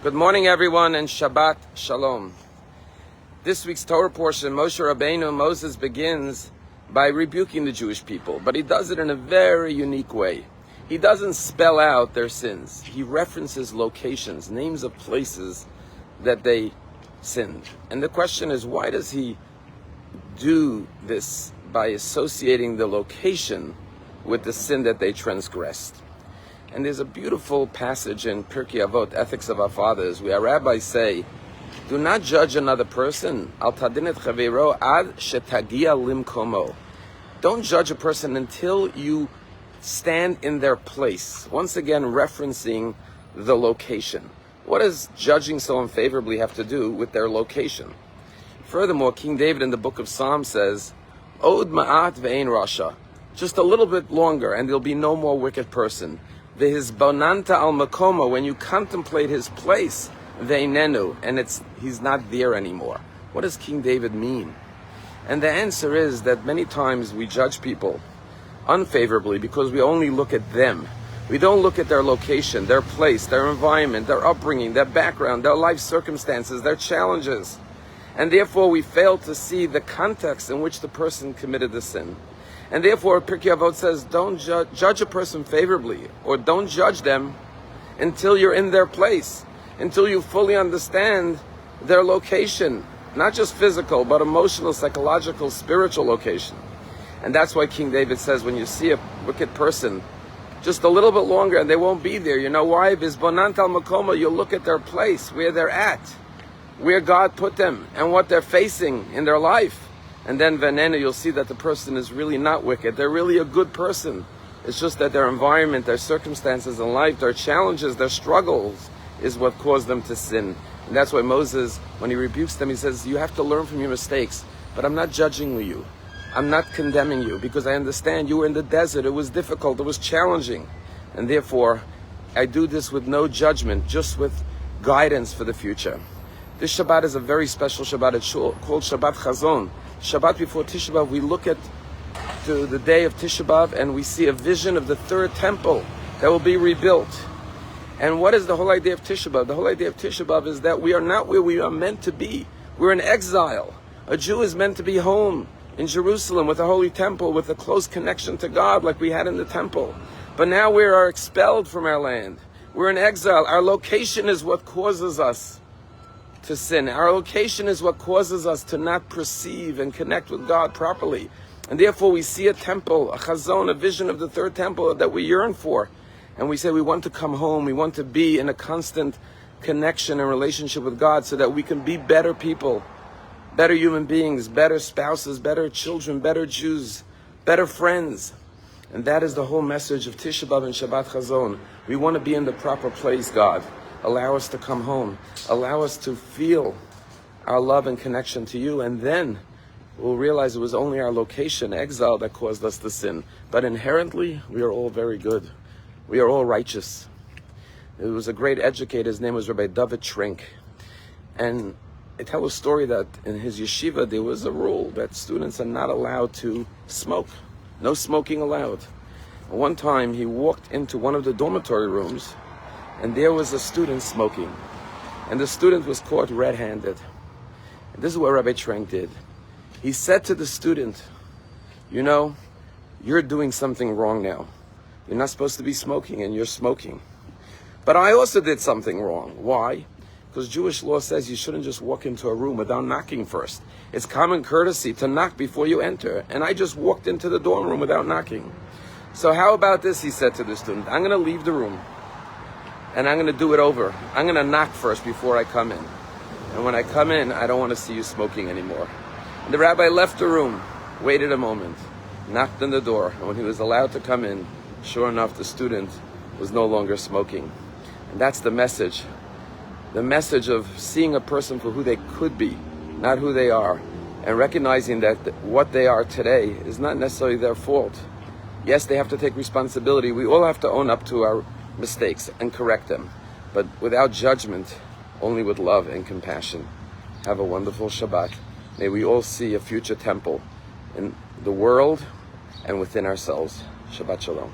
Good morning, everyone, and Shabbat Shalom. This week's Torah portion, Moshe Rabbeinu, Moses begins by rebuking the Jewish people, but he does it in a very unique way. He doesn't spell out their sins. He references locations, names of places that they sinned. And the question is, why does he do this by associating the location with the sin that they transgressed? And there's a beautiful passage in Pirkei Avot, Ethics of Our Fathers, where our rabbis say, do not judge another person. Al tadin et chaveiro ad shetagia limkomo. Don't judge a person until you stand in their place. Once again, referencing the location. What does judging so unfavorably have to do with their location? Furthermore, King David in the book of Psalms says, Od ma'at ve'ein rasha. Just a little bit longer and there'll be no more wicked person. V'hizbonanta al makoma, when you contemplate his place, ve'inenu, and he's not there anymore. What does King David mean? And the answer is that many times we judge people unfavorably because we only look at them. We don't look at their location, their place, their environment, their upbringing, their background, their life circumstances, their challenges. And therefore we fail to see the context in which the person committed the sin. And therefore, Pirkei Avot says, don't judge a person favorably, or don't judge them until you're in their place, until you fully understand their location, not just physical, but emotional, psychological, spiritual location. And that's why King David says, when you see a wicked person, just a little bit longer and they won't be there. You know why? Vizbonant al makoma, you'll look at their place, where they're at, where God put them, and what they're facing in their life. And then venena, you'll see that the person is really not wicked. They're really a good person. It's just that their environment, their circumstances in life, their challenges, their struggles is what caused them to sin. And that's why Moses, when he rebukes them, he says, you have to learn from your mistakes, but I'm not judging you. I'm not condemning you, because I understand you were in the desert. It was difficult. It was challenging. And therefore, I do this with no judgment, just with guidance for the future. This Shabbat is a very special Shabbat. It's called Shabbat Chazon. Shabbat before Tisha B'Av, we look at the day of Tisha B'Av and we see a vision of the third temple that will be rebuilt. And what is the whole idea of Tisha B'Av? The whole idea of Tisha B'Av is that we are not where we are meant to be. We're in exile. A Jew is meant to be home in Jerusalem with a holy temple, with a close connection to God like we had in the temple. But now we are expelled from our land. We're in exile. Our location is what causes us to sin. Our location is what causes us to not perceive and connect with God properly. And therefore we see a temple, a chazon, a vision of the third temple that we yearn for. And we say we want to come home, we want to be in a constant connection and relationship with God so that we can be better people, better human beings, better spouses, better children, better Jews, better friends. And that is the whole message of Tisha B'Av and Shabbat Chazon. We want to be in the proper place, God. Allow us to come home. Allow us to feel our love and connection to you. And then we'll realize it was only our location, exile, that caused us to sin. But inherently, we are all very good. We are all righteous. There was a great educator. His name was Rabbi David Schrink. And I tell a story that in his yeshiva, there was a rule that students are not allowed to smoke. No smoking allowed. And one time, he walked into one of the dormitory rooms, and there was a student smoking. And the student was caught red-handed. And this is what Rabbi Schrink did. He said to the student, you know, you're doing something wrong now. You're not supposed to be smoking, and you're smoking. But I also did something wrong. Why? Because Jewish law says you shouldn't just walk into a room without knocking first. It's common courtesy to knock before you enter. And I just walked into the dorm room without knocking. So how about this, he said to the student. I'm going to leave the room. And I'm going to do it over. I'm going to knock first before I come in. And when I come in, I don't want to see you smoking anymore. And the rabbi left the room, waited a moment, knocked on the door. And when he was allowed to come in, sure enough, the student was no longer smoking. And that's the message. The message of seeing a person for who they could be, not who they are. And recognizing that what they are today is not necessarily their fault. Yes, they have to take responsibility. We all have to own up to our mistakes and correct them, but without judgment, only with love and compassion. Have a wonderful Shabbat. May we all see a future temple in the world and within ourselves. Shabbat Shalom.